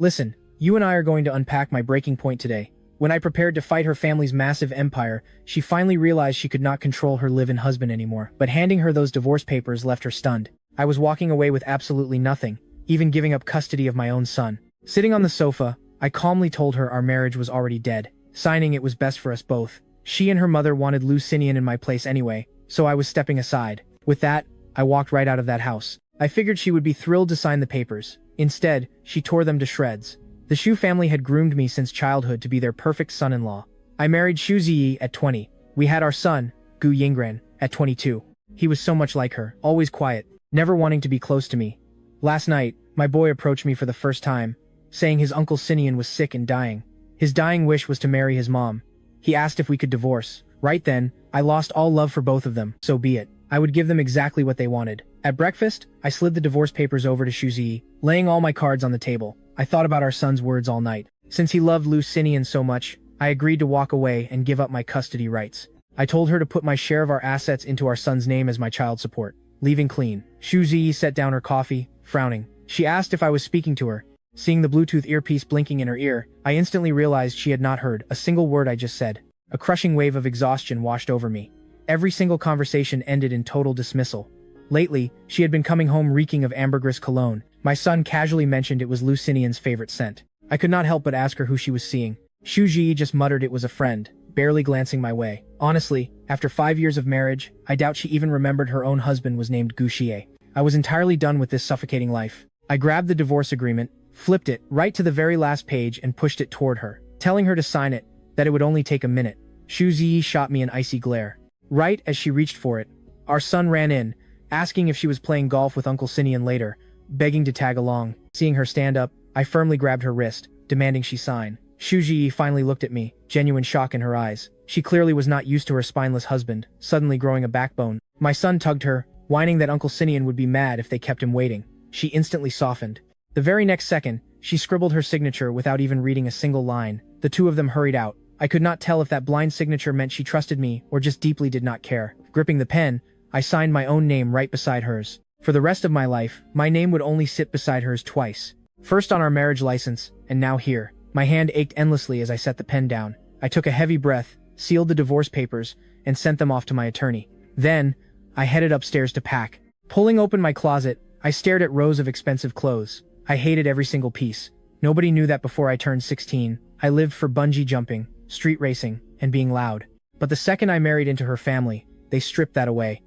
Listen, you and I are going to unpack my breaking point today. When I prepared to fight her family's massive empire, she finally realized she could not control her live-in husband anymore. But handing her those divorce papers left her stunned. I was walking away with absolutely nothing, even giving up custody of my own son. Sitting on the sofa, I calmly told her our marriage was already dead, signing it was best for us both. She and her mother wanted Xu Zhiyi in my place anyway, so I was stepping aside. With that, I walked right out of that house. I figured she would be thrilled to sign the papers. Instead, she tore them to shreds. The Xu family had groomed me since childhood to be their perfect son-in-law. I married Xu Zhiyi at 20. We had our son, Gu Yingran, at 22. He was so much like her, always quiet, never wanting to be close to me. Last night, my boy approached me for the first time, saying his uncle Xinian was sick and dying. His dying wish was to marry his mom. He asked if we could divorce. Right then, I lost all love for both of them. So be it. I would give them exactly what they wanted. At breakfast, I slid the divorce papers over to Xu Zhiyi, laying all my cards on the table. I thought about our son's words all night. Since he loved Xu Zhiyi so much, I agreed to walk away and give up my custody rights. I told her to put my share of our assets into our son's name as my child support, leaving clean. Xu Zhiyi set down her coffee, frowning. She asked if I was speaking to her. Seeing the Bluetooth earpiece blinking in her ear, I instantly realized she had not heard a single word I just said. A crushing wave of exhaustion washed over me. Every single conversation ended in total dismissal. Lately, she had been coming home reeking of ambergris cologne. My son casually mentioned it was Xu Zhiyi's favorite scent. I could not help but ask her who she was seeing. Xu Zhiyi just muttered it was a friend, barely glancing my way. Honestly, after 5 years of marriage, I doubt she even remembered her own husband was named Gu Shiye. I was entirely done with this suffocating life. I grabbed the divorce agreement, flipped it right to the very last page and pushed it toward her, telling her to sign it, that it would only take a minute. Xu Zhiyi shot me an icy glare. Right as she reached for it, our son ran in, asking if she was playing golf with Uncle Xinian later, begging to tag along. Seeing her stand up, I firmly grabbed her wrist, demanding she sign. Xu Zhiyi finally looked at me, genuine shock in her eyes. She clearly was not used to her spineless husband, suddenly growing a backbone. My son tugged her, whining that Uncle Xinian would be mad if they kept him waiting. She instantly softened. The very next second, she scribbled her signature without even reading a single line. The two of them hurried out. I could not tell if that blind signature meant she trusted me or just deeply did not care. Gripping the pen, I signed my own name right beside hers. For the rest of my life, my name would only sit beside hers twice. First on our marriage license, and now here. My hand ached endlessly as I set the pen down. I took a heavy breath, sealed the divorce papers, and sent them off to my attorney. Then, I headed upstairs to pack. Pulling open my closet, I stared at rows of expensive clothes. I hated every single piece. Nobody knew that before I turned 16, I lived for bungee jumping, street racing, and being loud. But the second I married into her family, they stripped that away.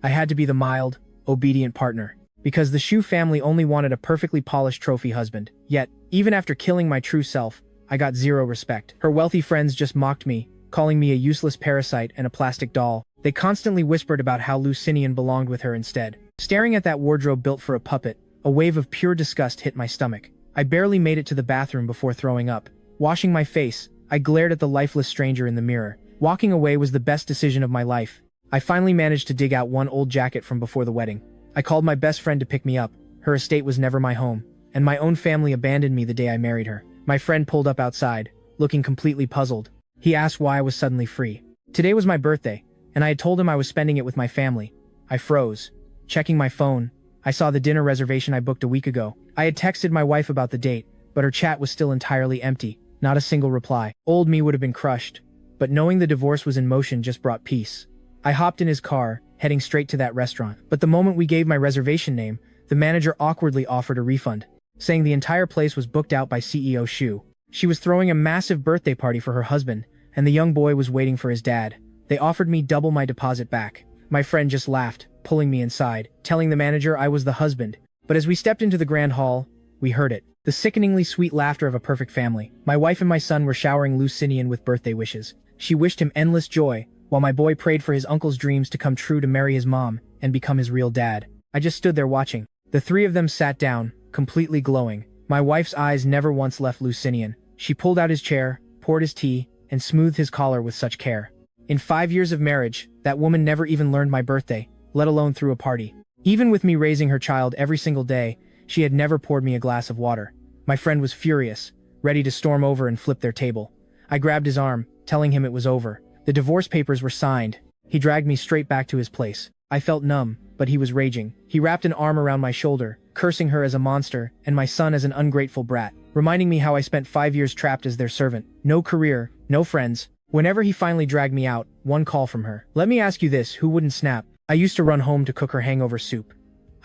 I had to be the mild, obedient partner. Because the Xu family only wanted a perfectly polished trophy husband. Yet, even after killing my true self, I got zero respect. Her wealthy friends just mocked me, calling me a useless parasite and a plastic doll. They constantly whispered about how Xu Zhiyi belonged with her instead. Staring at that wardrobe built for a puppet, a wave of pure disgust hit my stomach. I barely made it to the bathroom before throwing up. Washing my face, I glared at the lifeless stranger in the mirror. Walking away was the best decision of my life. I finally managed to dig out one old jacket from before the wedding. I called my best friend to pick me up. Her estate was never my home, and my own family abandoned me the day I married her. My friend pulled up outside, looking completely puzzled. He asked why I was suddenly free. Today was my birthday, and I had told him I was spending it with my family. I froze. Checking my phone, I saw the dinner reservation I booked a week ago. I had texted my wife about the date, but her chat was still entirely empty. Not a single reply. Old me would have been crushed, but knowing the divorce was in motion just brought peace. I hopped in his car, heading straight to that restaurant. But the moment we gave my reservation name, the manager awkwardly offered a refund, saying the entire place was booked out by CEO Xu. She was throwing a massive birthday party for her husband, and the young boy was waiting for his dad. They offered me double my deposit back. My friend just laughed, pulling me inside, telling the manager I was the husband. But as we stepped into the grand hall, we heard it. The sickeningly sweet laughter of a perfect family. My wife and my son were showering Xu Zhiyi with birthday wishes. She wished him endless joy, while my boy prayed for his uncle's dreams to come true to marry his mom and become his real dad. I just stood there watching. The three of them sat down, completely glowing. My wife's eyes never once left Xu Zhiyi. She pulled out his chair, poured his tea, and smoothed his collar with such care. In 5 years of marriage, that woman never even learned my birthday, let alone threw a party. Even with me raising her child every single day, she had never poured me a glass of water. My friend was furious, ready to storm over and flip their table. I grabbed his arm, telling him it was over. The divorce papers were signed. He dragged me straight back to his place. I felt numb, but he was raging. He wrapped an arm around my shoulder, cursing her as a monster and my son as an ungrateful brat, reminding me how I spent 5 years trapped as their servant. No career, no friends. Whenever he finally dragged me out, one call from her. Let me ask you this, who wouldn't snap? I used to run home to cook her hangover soup.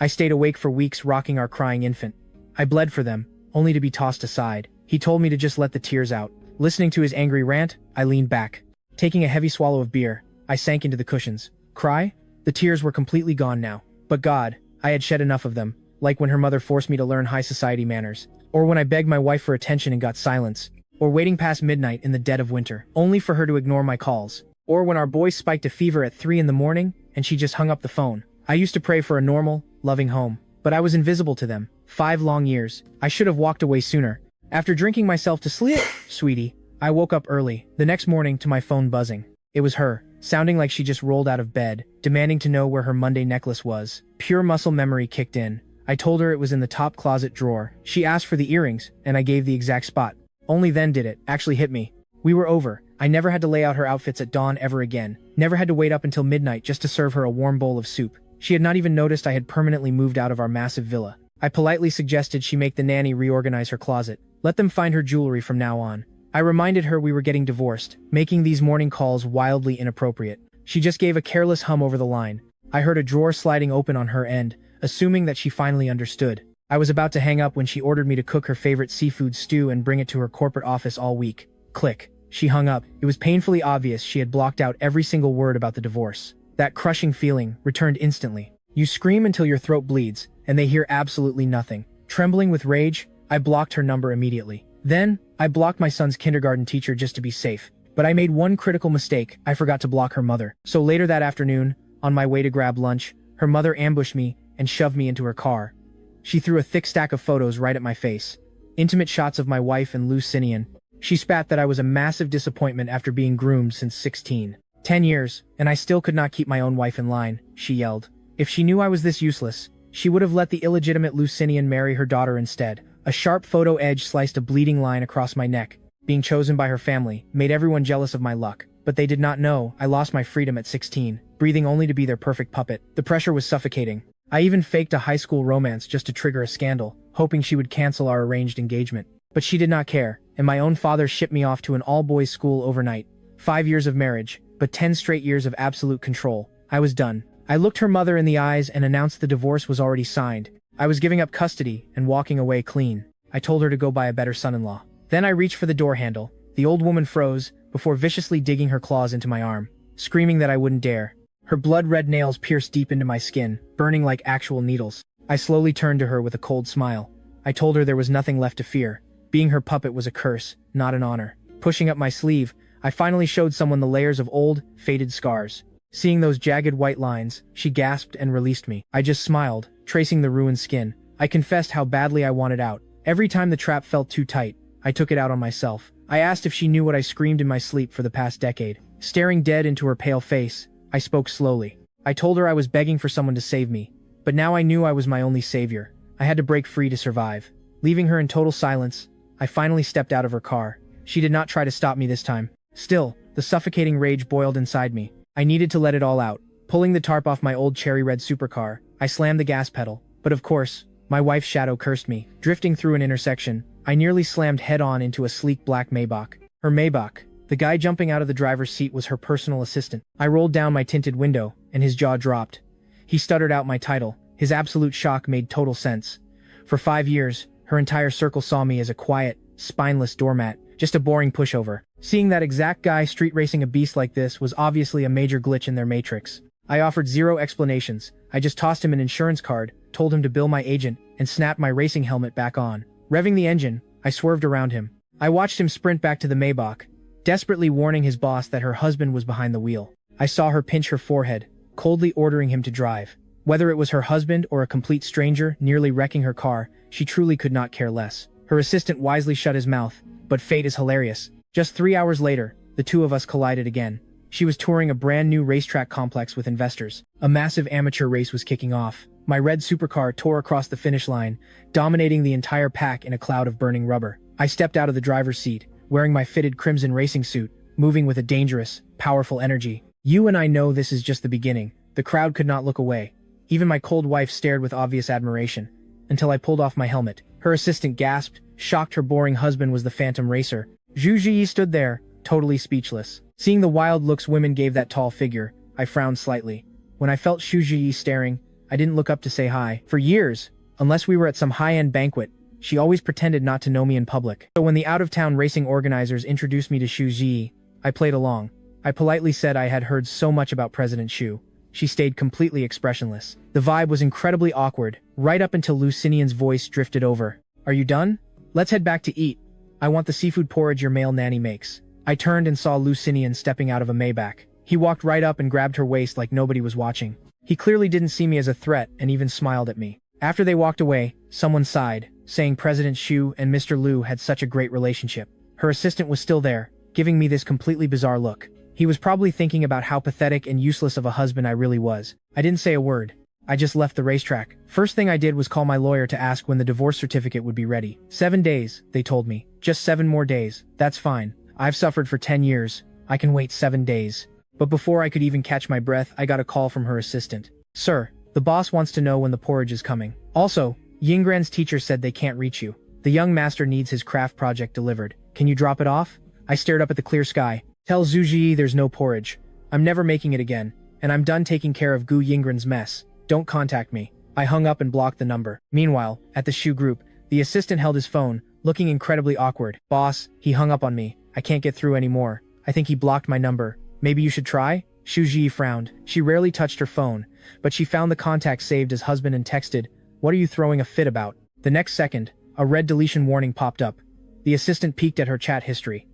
I stayed awake for weeks rocking our crying infant. I bled for them, only to be tossed aside. He told me to just let the tears out. Listening to his angry rant, I leaned back. Taking a heavy swallow of beer, I sank into the cushions. Cry? The tears were completely gone now. But God, I had shed enough of them, like when her mother forced me to learn high society manners, or when I begged my wife for attention and got silence, or waiting past midnight in the dead of winter, only for her to ignore my calls, or when our boys spiked a fever at 3 in the morning and she just hung up the phone. I used to pray for a normal, loving home, but I was invisible to them. 5 long years. I should have walked away sooner. After drinking myself to sleep, sweetie, I woke up early, the next morning to my phone buzzing. It was her, sounding like she just rolled out of bed, demanding to know where her Monday necklace was. Pure muscle memory kicked in. I told her it was in the top closet drawer. She asked for the earrings, and I gave the exact spot. Only then did it actually hit me. We were over. I never had to lay out her outfits at dawn ever again. Never had to wait up until midnight just to serve her a warm bowl of soup. She had not even noticed I had permanently moved out of our massive villa. I politely suggested she make the nanny reorganize her closet. Let them find her jewelry from now on. I reminded her we were getting divorced, making these morning calls wildly inappropriate. She just gave a careless hum over the line. I heard a drawer sliding open on her end, assuming that she finally understood. I was about to hang up when she ordered me to cook her favorite seafood stew and bring it to her corporate office all week. Click. She hung up. It was painfully obvious she had blocked out every single word about the divorce. That crushing feeling returned instantly. You scream until your throat bleeds, and they hear absolutely nothing. Trembling with rage, I blocked her number immediately. Then, I blocked my son's kindergarten teacher just to be safe. But I made one critical mistake. I forgot to block her mother. So later that afternoon, on my way to grab lunch, her mother ambushed me and shoved me into her car. She threw a thick stack of photos right at my face. Intimate shots of my wife and Lucinian. She spat that I was a massive disappointment after being groomed since 16. 10 years, and I still could not keep my own wife in line, she yelled. If she knew I was this useless, she would have let the illegitimate Lucinian marry her daughter instead. A sharp photo edge sliced a bleeding line across my neck. Being chosen by her family made everyone jealous of my luck, but they did not know I lost my freedom at 16, breathing only to be their perfect puppet. The pressure was suffocating. I even faked a high school romance just to trigger a scandal, hoping she would cancel our arranged engagement. But she did not care, and my own father shipped me off to an all-boys school overnight. 5 years of marriage, but 10 straight years of absolute control. I was done. I looked her mother in the eyes and announced the divorce was already signed. I was giving up custody and walking away clean. I told her to go buy a better son-in-law. Then I reached for the door handle. The old woman froze, before viciously digging her claws into my arm, screaming that I wouldn't dare. Her blood-red nails pierced deep into my skin, burning like actual needles. I slowly turned to her with a cold smile. I told her there was nothing left to fear. Being her puppet was a curse, not an honor. Pushing up my sleeve, I finally showed someone the layers of old, faded scars. Seeing those jagged white lines, she gasped and released me. I just smiled, tracing the ruined skin. I confessed how badly I wanted out. Every time the trap felt too tight, I took it out on myself. I asked if she knew what I screamed in my sleep for the past decade. Staring dead into her pale face, I spoke slowly. I told her I was begging for someone to save me, but now I knew I was my only savior. I had to break free to survive. Leaving her in total silence, I finally stepped out of her car. She did not try to stop me this time. Still, the suffocating rage boiled inside me. I needed to let it all out. Pulling the tarp off my old cherry red supercar, I slammed the gas pedal. But of course, my wife's shadow cursed me. Drifting through an intersection, I nearly slammed head-on into a sleek black Maybach. Her Maybach. The guy jumping out of the driver's seat was her personal assistant. I rolled down my tinted window, and his jaw dropped. He stuttered out my title. His absolute shock made total sense. For 5 years, her entire circle saw me as a quiet, spineless doormat, just a boring pushover. Seeing that exact guy street racing a beast like this was obviously a major glitch in their matrix. I offered zero explanations. I just tossed him an insurance card, told him to bill my agent, and snapped my racing helmet back on. Revving the engine, I swerved around him. I watched him sprint back to the Maybach, desperately warning his boss that her husband was behind the wheel. I saw her pinch her forehead, coldly ordering him to drive. Whether it was her husband or a complete stranger nearly wrecking her car, she truly could not care less. Her assistant wisely shut his mouth, but fate is hilarious. Just 3 hours later, the two of us collided again. She was touring a brand new racetrack complex with investors. A massive amateur race was kicking off. My red supercar tore across the finish line, dominating the entire pack in a cloud of burning rubber. I stepped out of the driver's seat, wearing my fitted crimson racing suit, moving with a dangerous, powerful energy. You and I know this is just the beginning. The crowd could not look away. Even my cold wife stared with obvious admiration. until I pulled off my helmet. Her assistant gasped, shocked her boring husband was the phantom racer. Xu Zhiyi stood there, totally speechless. Seeing the wild looks women gave that tall figure, I frowned slightly. When I felt Xu Zhiyi staring, I didn't look up to say hi. For years, unless we were at some high-end banquet, she always pretended not to know me in public. So when the out-of-town racing organizers introduced me to Xu Zhiyi, I played along. I politely said I had heard so much about President Xu. She stayed completely expressionless. The vibe was incredibly awkward, right up until Lucinian's voice drifted over. Are you done? Let's head back to eat. I want the seafood porridge your male nanny makes. I turned and saw Lucinian stepping out of a Maybach. He walked right up and grabbed her waist like nobody was watching. He clearly didn't see me as a threat and even smiled at me. After they walked away, someone sighed, saying President Xu and Mr. Liu had such a great relationship. Her assistant was still there, giving me this completely bizarre look. He was probably thinking about how pathetic and useless of a husband I really was. I didn't say a word. I just left the racetrack. First thing I did was call my lawyer to ask when the divorce certificate would be ready. 7 days, they told me. Just 7 more days. That's fine. I've suffered for 10 years. I can wait 7 days. But before I could even catch my breath, I got a call from her assistant. Sir, the boss wants to know when the porridge is coming. Also, Yinggran's teacher said they can't reach you. The young master needs his craft project delivered. Can you drop it off? I stared up at the clear sky. Tell Xu Zhiyi there's no porridge. I'm never making it again. And I'm done taking care of Gu Yinggran's mess. Don't contact me. I hung up and blocked the number. Meanwhile, at the Xu group, the assistant held his phone, looking incredibly awkward. Boss, he hung up on me. I can't get through anymore. I think he blocked my number. Maybe you should try? Xu Zhiyi frowned. She rarely touched her phone, but she found the contact saved as husband and texted, "What are you throwing a fit about?" The next second, a red deletion warning popped up. The assistant peeked at her chat history.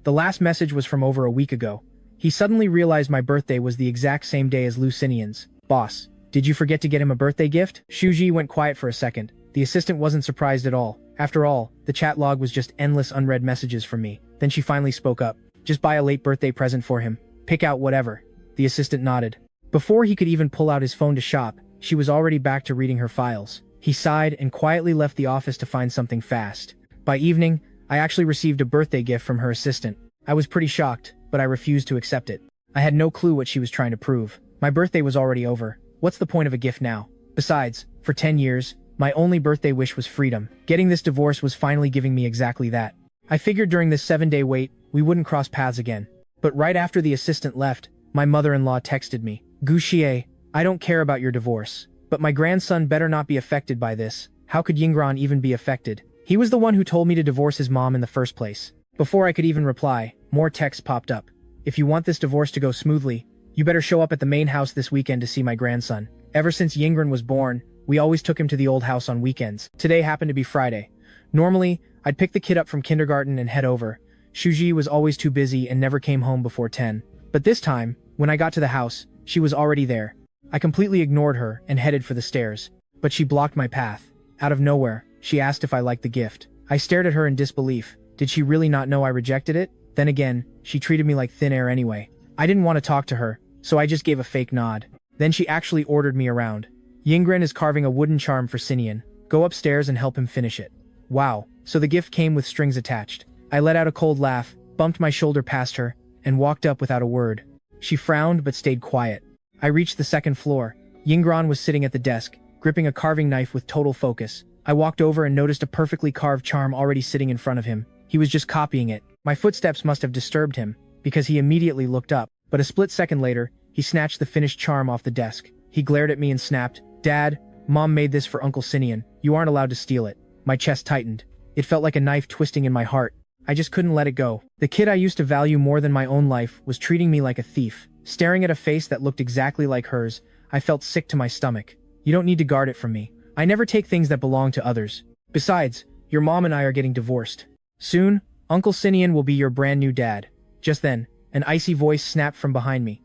The last message was from over a week ago. He suddenly realized my birthday was the exact same day as Lucinian's. Boss, did you forget to get him a birthday gift? Xu Zhiyi went quiet for a second. The assistant wasn't surprised at all. After all, the chat log was just endless unread messages from me. Then she finally spoke up. Just buy a late birthday present for him. Pick out whatever. The assistant nodded. Before he could even pull out his phone to shop, she was already back to reading her files. He sighed and quietly left the office to find something fast. By evening, I actually received a birthday gift from her assistant. I was pretty shocked, but I refused to accept it. I had no clue what she was trying to prove. My birthday was already over. What's the point of a gift now? Besides, for 10 years, my only birthday wish was freedom. Getting this divorce was finally giving me exactly that. I figured during this 7-day wait, we wouldn't cross paths again. But right after the assistant left, my mother-in-law texted me. Shiye, I don't care about your divorce. But my grandson better not be affected by this. How could Yinggran even be affected? He was the one who told me to divorce his mom in the first place. Before I could even reply, more texts popped up. If you want this divorce to go smoothly, you better show up at the main house this weekend to see my grandson. Ever since Yinggran was born, we always took him to the old house on weekends. Today happened to be Friday. Normally, I'd pick the kid up from kindergarten and head over. Xu Zhiyi was always too busy and never came home before 10. But this time, when I got to the house, she was already there. I completely ignored her and headed for the stairs. But she blocked my path. Out of nowhere, she asked if I liked the gift. I stared at her in disbelief. Did she really not know I rejected it? Then again, she treated me like thin air anyway. I didn't want to talk to her, so I just gave a fake nod. Then she actually ordered me around. Yinggran is carving a wooden charm for Sinian. Go upstairs and help him finish it. Wow, so the gift came with strings attached. I let out a cold laugh, bumped my shoulder past her, and walked up without a word. She frowned but stayed quiet. I reached the second floor. Yinggran was sitting at the desk, gripping a carving knife with total focus. I walked over and noticed a perfectly carved charm already sitting in front of him. He was just copying it. My footsteps must have disturbed him, because he immediately looked up. But a split second later, he snatched the finished charm off the desk. He glared at me and snapped, "Dad, Mom made this for Uncle Sinian. You aren't allowed to steal it." My chest tightened. It felt like a knife twisting in my heart. I just couldn't let it go. The kid I used to value more than my own life was treating me like a thief. Staring at a face that looked exactly like hers, I felt sick to my stomach. You don't need to guard it from me. I never take things that belong to others. Besides, your mom and I are getting divorced. Soon, Uncle Sinian will be your brand new dad. Just then, an icy voice snapped from behind me.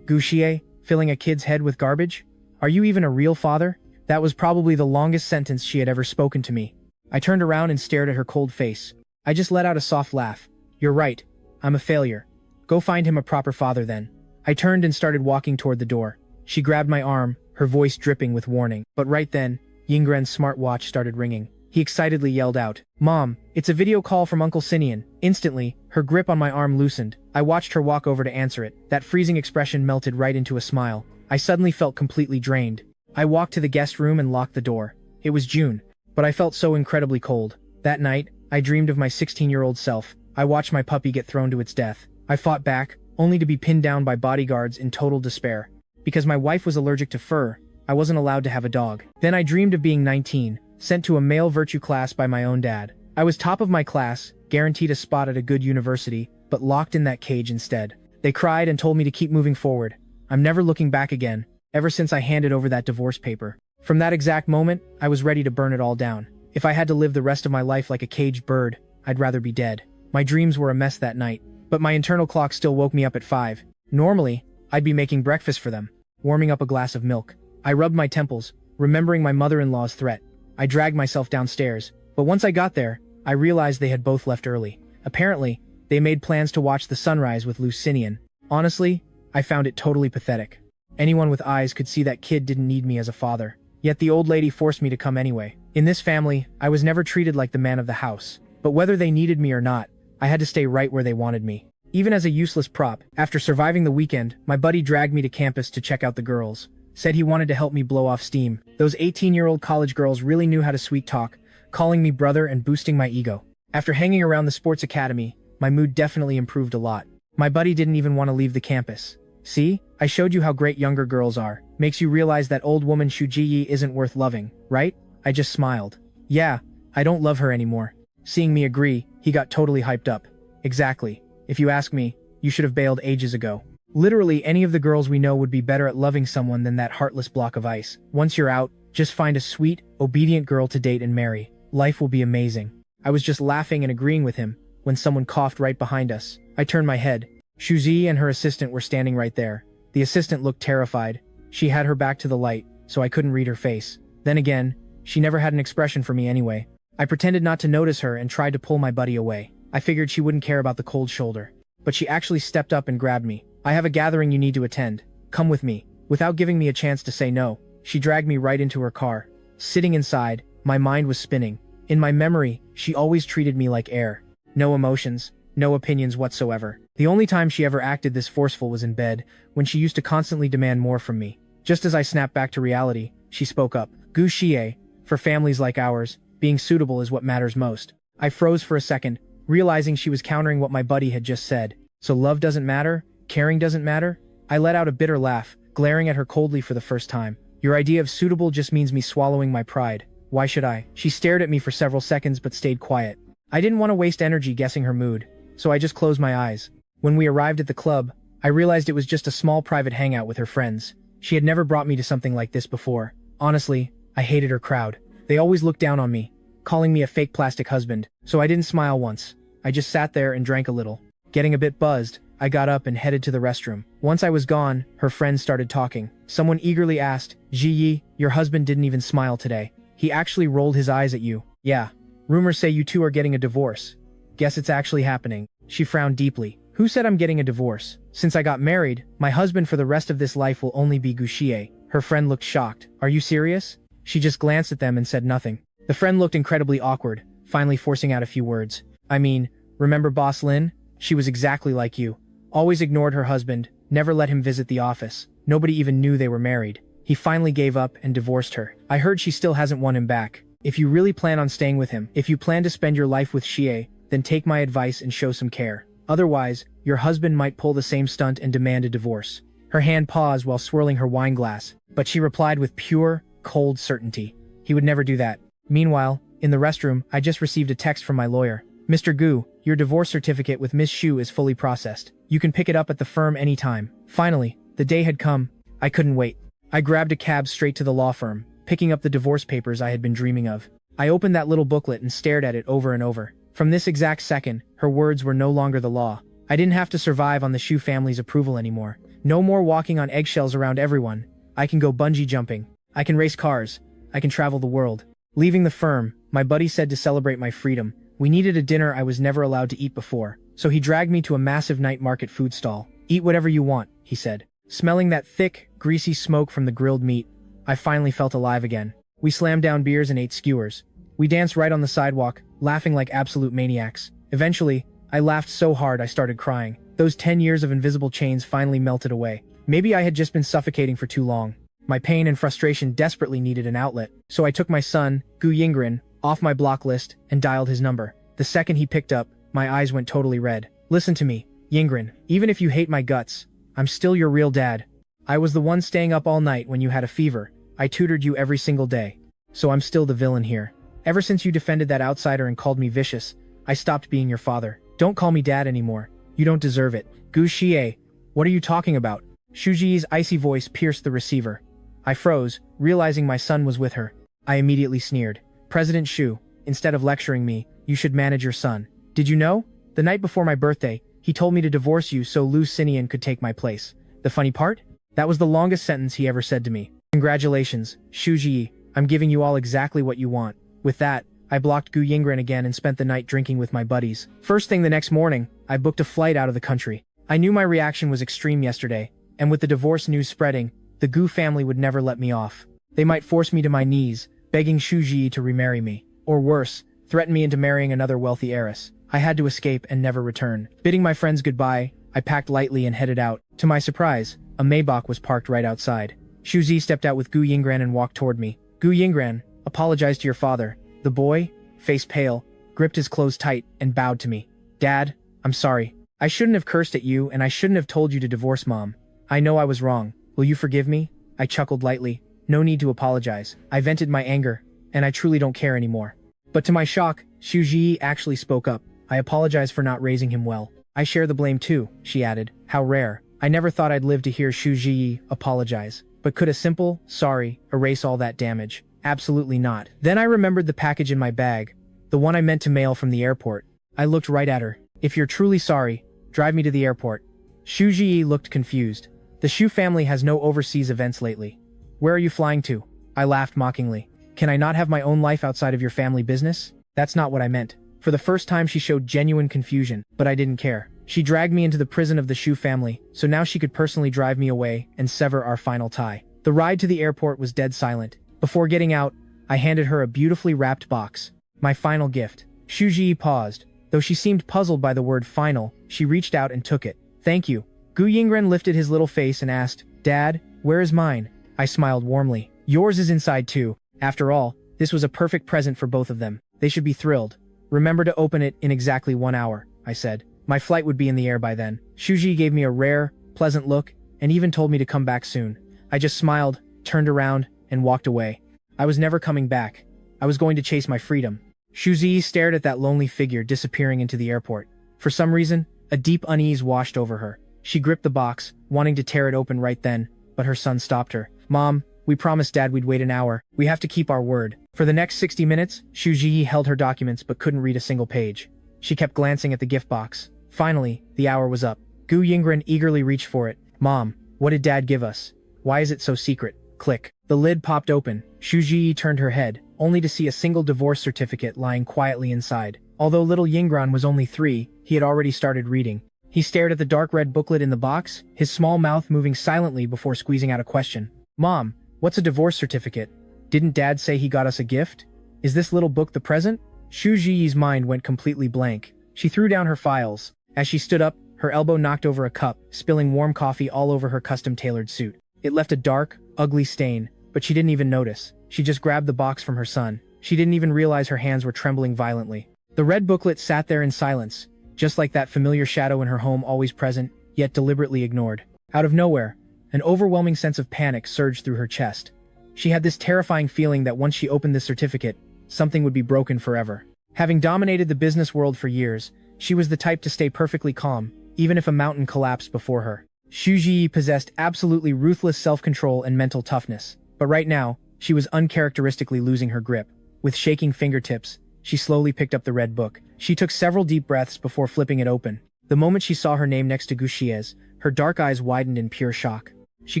Shiye, filling a kid's head with garbage? Are you even a real father? That was probably the longest sentence she had ever spoken to me. I turned around and stared at her cold face. I just let out a soft laugh. You're right. I'm a failure. Go find him a proper father then. I turned and started walking toward the door. She grabbed my arm, her voice dripping with warning. But right then, Yinggran's smartwatch started ringing. He excitedly yelled out, "Mom, it's a video call from Uncle Sinian." Instantly, her grip on my arm loosened. I watched her walk over to answer it. That freezing expression melted right into a smile. I suddenly felt completely drained. I walked to the guest room and locked the door. It was June. but I felt so incredibly cold. That night, I dreamed of my 16-year-old self. I watched my puppy get thrown to its death. I fought back, only to be pinned down by bodyguards in total despair. Because my wife was allergic to fur, I wasn't allowed to have a dog. Then I dreamed of being 19, sent to a male virtue class by my own dad. I was top of my class, guaranteed a spot at a good university, but locked in that cage instead. They cried and told me to keep moving forward. I'm never looking back again, ever since I handed over that divorce paper. From that exact moment, I was ready to burn it all down. If I had to live the rest of my life like a caged bird, I'd rather be dead. My dreams were a mess that night, but my internal clock still woke me up at 5. Normally, I'd be making breakfast for them, warming up a glass of milk. I rubbed my temples, remembering my mother-in-law's threat. I dragged myself downstairs, but once I got there, I realized they had both left early. Apparently, they made plans to watch the sunrise with Lucinian. Honestly, I found it totally pathetic. Anyone with eyes could see that kid didn't need me as a father. Yet the old lady forced me to come anyway. In this family, I was never treated like the man of the house. But whether they needed me or not, I had to stay right where they wanted me. Even as a useless prop, after surviving the weekend, my buddy dragged me to campus to check out the girls. Said he wanted to help me blow off steam. Those 18-year-old college girls really knew how to sweet talk, calling me brother and boosting my ego. After hanging around the sports academy, my mood definitely improved a lot. My buddy didn't even want to leave the campus. See? I showed you how great younger girls are. Makes you realize that old woman Xu Zhiyi isn't worth loving, right? I just smiled. Yeah, I don't love her anymore. Seeing me agree, he got totally hyped up. Exactly. If you ask me, you should have bailed ages ago. Literally any of the girls we know would be better at loving someone than that heartless block of ice. Once you're out, just find a sweet, obedient girl to date and marry. Life will be amazing. I was just laughing and agreeing with him when someone coughed right behind us. I turned my head. Xu Zhiyi and her assistant were standing right there. The assistant looked terrified. She had her back to the light, so I couldn't read her face. Then again, she never had an expression for me anyway. I pretended not to notice her and tried to pull my buddy away. I figured she wouldn't care about the cold shoulder. But she actually stepped up and grabbed me. I have a gathering you need to attend. Come with me. Without giving me a chance to say no, she dragged me right into her car. Sitting inside, my mind was spinning. In my memory, she always treated me like air. No emotions, no opinions whatsoever. The only time she ever acted this forceful was in bed, when she used to constantly demand more from me. Just as I snapped back to reality, she spoke up. Xu Zhiyi, for families like ours, being suitable is what matters most. I froze for a second, realizing she was countering what my buddy had just said. So love doesn't matter? Caring doesn't matter? I let out a bitter laugh, glaring at her coldly for the first time. Your idea of suitable just means me swallowing my pride. Why should I? She stared at me for several seconds but stayed quiet. I didn't want to waste energy guessing her mood, so I just closed my eyes. When we arrived at the club, I realized it was just a small private hangout with her friends. She had never brought me to something like this before. Honestly, I hated her crowd. They always looked down on me, calling me a fake plastic husband, so I didn't smile once. I just sat there and drank a little. Getting a bit buzzed, I got up and headed to the restroom. Once I was gone, her friends started talking. Someone eagerly asked, Zhiyi, your husband didn't even smile today. He actually rolled his eyes at you. Yeah. Rumors say you two are getting a divorce. Guess it's actually happening. She frowned deeply. Who said I'm getting a divorce? Since I got married, my husband for the rest of this life will only be Shiye. Her friend looked shocked. Are you serious? She just glanced at them and said nothing. The friend looked incredibly awkward, finally forcing out a few words. I mean, remember Boss Lin? She was exactly like you. Always ignored her husband, never let him visit the office. Nobody even knew they were married. He finally gave up and divorced her. I heard she still hasn't won him back. If you really plan on staying with him, if you plan to spend your life with Shiye, then take my advice and show some care. Otherwise, your husband might pull the same stunt and demand a divorce. Her hand paused while swirling her wine glass, but she replied with pure, cold certainty. He would never do that. Meanwhile, in the restroom, I just received a text from my lawyer. Mr. Gu, your divorce certificate with Miss Xu is fully processed. You can pick it up at the firm anytime. Finally, the day had come. I couldn't wait. I grabbed a cab straight to the law firm, picking up the divorce papers I had been dreaming of. I opened that little booklet and stared at it over and over. From this exact second, her words were no longer the law. I didn't have to survive on the Xu family's approval anymore. No more walking on eggshells around everyone. I can go bungee jumping. I can race cars. I can travel the world. Leaving the firm, my buddy said to celebrate my freedom, we needed a dinner I was never allowed to eat before, so he dragged me to a massive night market food stall. Eat whatever you want, he said. Smelling that thick, greasy smoke from the grilled meat, I finally felt alive again. We slammed down beers and ate skewers. We danced right on the sidewalk, laughing like absolute maniacs. Eventually, I laughed so hard I started crying. Those 10 years of invisible chains finally melted away. Maybe I had just been suffocating for too long. My pain and frustration desperately needed an outlet. So I took my son, Gu Yingren, off my block list, and dialed his number. The second he picked up, my eyes went totally red. Listen to me, Yingren. Even if you hate my guts, I'm still your real dad. I was the one staying up all night when you had a fever. I tutored you every single day. So I'm still the villain here. Ever since you defended that outsider and called me vicious, I stopped being your father. Don't call me dad anymore. You don't deserve it. Xu Zhiyi, what are you talking about? Xu Zhiyi's icy voice pierced the receiver. I froze, realizing my son was with her. I immediately sneered. President Xu, instead of lecturing me, you should manage your son. Did you know? The night before my birthday, he told me to divorce you so Lu Xinian could take my place. The funny part? That was the longest sentence he ever said to me. Congratulations, Xu Zhiyi. I'm giving you all exactly what you want. With that, I blocked Gu Yingren again and spent the night drinking with my buddies. First thing the next morning, I booked a flight out of the country. I knew my reaction was extreme yesterday, and with the divorce news spreading, the Gu family would never let me off. They might force me to my knees, begging Xu Zhiyi to remarry me. Or worse, threaten me into marrying another wealthy heiress. I had to escape and never return. Bidding my friends goodbye, I packed lightly and headed out. To my surprise, a Maybach was parked right outside. Xu Zhiyi stepped out with Gu Yingren and walked toward me. Gu Yingren, apologize to your father. The boy, face pale, gripped his clothes tight and bowed to me. Dad, I'm sorry. I shouldn't have cursed at you and I shouldn't have told you to divorce Mom. I know I was wrong. Will you forgive me? I chuckled lightly. No need to apologize. I vented my anger, and I truly don't care anymore. But to my shock, Xu Zhiyi actually spoke up. I apologize for not raising him well. I share the blame too, she added. How rare. I never thought I'd live to hear Xu Zhiyi apologize. But could a simple, sorry, erase all that damage? Absolutely not. Then I remembered the package in my bag, the one I meant to mail from the airport. I looked right at her. If you're truly sorry, drive me to the airport. Xu Zhiyi looked confused. The Xu family has no overseas events lately. Where are you flying to? I laughed mockingly. Can I not have my own life outside of your family business? That's not what I meant. For the first time she showed genuine confusion, but I didn't care. She dragged me into the prison of the Xu family, so now she could personally drive me away and sever our final tie. The ride to the airport was dead silent. Before getting out, I handed her a beautifully wrapped box. My final gift. Xu Zhiyi paused. Though she seemed puzzled by the word final, she reached out and took it. Thank you. Gu Yingren lifted his little face and asked, Dad, where is mine? I smiled warmly. Yours is inside too. After all, this was a perfect present for both of them. They should be thrilled. Remember to open it in exactly 1 hour, I said. My flight would be in the air by then. Xu Zhiyi gave me a rare, pleasant look, and even told me to come back soon. I just smiled, turned around, and walked away. I was never coming back. I was going to chase my freedom. Xu Zhiyi stared at that lonely figure disappearing into the airport. For some reason, a deep unease washed over her. She gripped the box, wanting to tear it open right then, but her son stopped her. Mom, we promised Dad we'd wait an hour. We have to keep our word. For the next 60 minutes, Xu Zhiyi held her documents but couldn't read a single page. She kept glancing at the gift box. Finally, the hour was up. Gu Yingren eagerly reached for it. Mom, what did Dad give us? Why is it so secret? Click. The lid popped open. Xu Zhiyi turned her head, only to see a single divorce certificate lying quietly inside. Although little Yingran was only 3, he had already started reading. He stared at the dark red booklet in the box, his small mouth moving silently before squeezing out a question. Mom, what's a divorce certificate? Didn't Dad say he got us a gift? Is this little book the present? Xu Zhiyi's mind went completely blank. She threw down her files. As she stood up, her elbow knocked over a cup, spilling warm coffee all over her custom-tailored suit. It left a dark, ugly stain, but she didn't even notice. She just grabbed the box from her son. She didn't even realize her hands were trembling violently. The red booklet sat there in silence, just like that familiar shadow in her home, always present, yet deliberately ignored. Out of nowhere, an overwhelming sense of panic surged through her chest. She had this terrifying feeling that once she opened the certificate, something would be broken forever. Having dominated the business world for years, she was the type to stay perfectly calm, even if a mountain collapsed before her. Xu Zhiyi possessed absolutely ruthless self-control and mental toughness, but right now, she was uncharacteristically losing her grip. With shaking fingertips, she slowly picked up the red book. She took several deep breaths before flipping it open. The moment she saw her name next to Xu Zhiyi's, her dark eyes widened in pure shock. She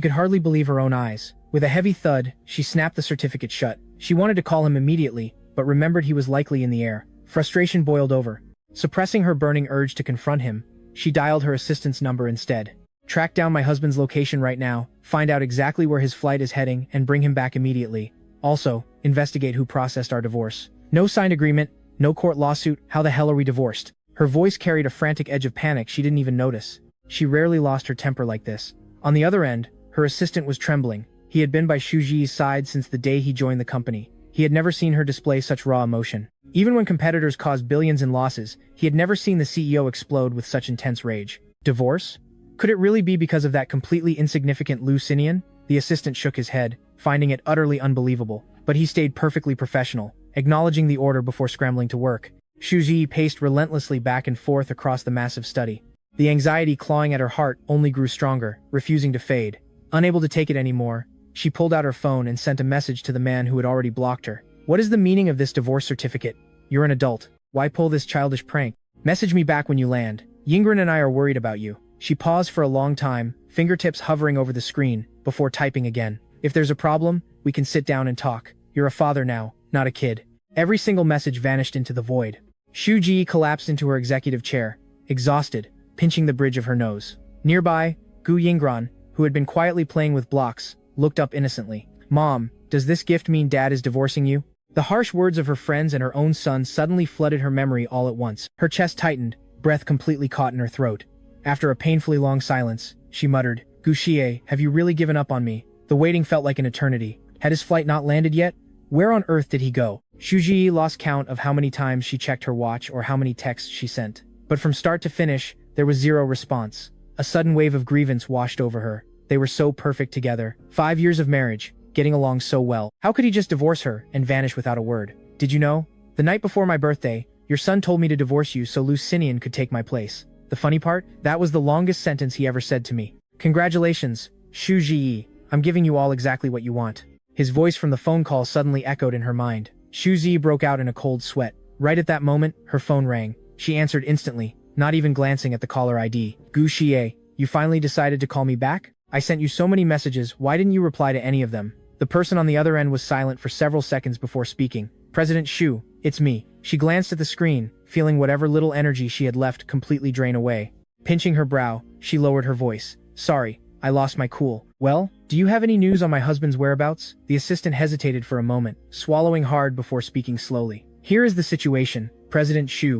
could hardly believe her own eyes. With a heavy thud, she snapped the certificate shut. She wanted to call him immediately, but remembered he was likely in the air. Frustration boiled over. Suppressing her burning urge to confront him, she dialed her assistant's number instead. Track down my husband's location right now, find out exactly where his flight is heading, and bring him back immediately. Also, investigate who processed our divorce. No signed agreement, no court lawsuit, how the hell are we divorced? Her voice carried a frantic edge of panic she didn't even notice. She rarely lost her temper like this. On the other end, her assistant was trembling. He had been by Xu Zhiyi's side since the day he joined the company. He had never seen her display such raw emotion. Even when competitors caused billions in losses, he had never seen the CEO explode with such intense rage. Divorce? Could it really be because of that completely insignificant Xu Zhiyi? The assistant shook his head, finding it utterly unbelievable, but he stayed perfectly professional, acknowledging the order before scrambling to work. Xu Zhiyi paced relentlessly back and forth across the massive study. The anxiety clawing at her heart only grew stronger, refusing to fade. Unable to take it anymore, she pulled out her phone and sent a message to the man who had already blocked her. What is the meaning of this divorce certificate? You're an adult. Why pull this childish prank? Message me back when you land. Yingren and I are worried about you. She paused for a long time, fingertips hovering over the screen, before typing again. If there's a problem, we can sit down and talk. You're a father now, not a kid. Every single message vanished into the void. Xu Zhiyi collapsed into her executive chair, exhausted, pinching the bridge of her nose. Nearby, Gu Yingran, who had been quietly playing with blocks, looked up innocently. Mom, does this gift mean Dad is divorcing you? The harsh words of her friends and her own son suddenly flooded her memory all at once. Her chest tightened, breath completely caught in her throat. After a painfully long silence, she muttered, Gu Shiye, have you really given up on me? The waiting felt like an eternity. Had his flight not landed yet? Where on earth did he go? Xu Zhiyi lost count of how many times she checked her watch or how many texts she sent. But from start to finish, there was zero response. A sudden wave of grievance washed over her. They were so perfect together. 5 years of marriage, getting along so well. How could he just divorce her and vanish without a word? Did you know? The night before my birthday, your son told me to divorce you so Xu Zhiyi could take my place. The funny part? That was the longest sentence he ever said to me. Congratulations, Xu Zhiyi. I'm giving you all exactly what you want. His voice from the phone call suddenly echoed in her mind. Xu Zhiyi broke out in a cold sweat. Right at that moment, her phone rang. She answered instantly, not even glancing at the caller ID. Gu Shiye, you finally decided to call me back? I sent you so many messages, why didn't you reply to any of them? The person on the other end was silent for several seconds before speaking. President Xu, it's me. She glanced at the screen, feeling whatever little energy she had left completely drain away. Pinching her brow, she lowered her voice. Sorry, I lost my cool. Well, do you have any news on my husband's whereabouts? The assistant hesitated for a moment, swallowing hard before speaking slowly. Here is the situation, President Xu.